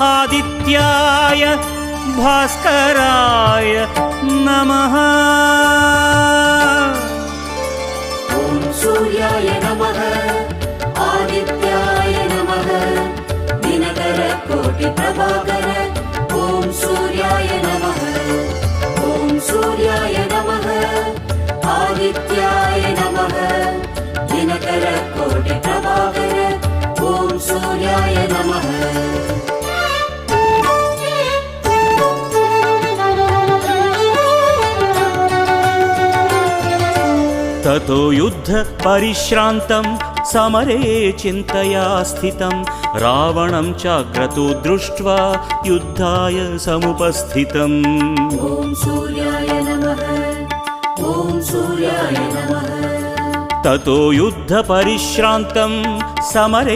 आदित्याय भास्कराय नमः। ॐ सूर्याय नमः आदित्याय नमः दिनकर कोटि प्रभाकर। ॐ सूर्याय नमः ॐ सूर्याय नमः आदित्याय नमः दिनकर कोटि प्रभाकर। ॐ सूर्याय नमः। ततो युद्ध परिश्रान्तं समरे चिन्तया स्थितं रावणं चाक्रतो दृष्ट्वा युद्धाय समुपस्थितम्। ॐ सूर्याय नमः ॐ सूर्याय नमः। ततो युद्ध परिश्रान्तं समरे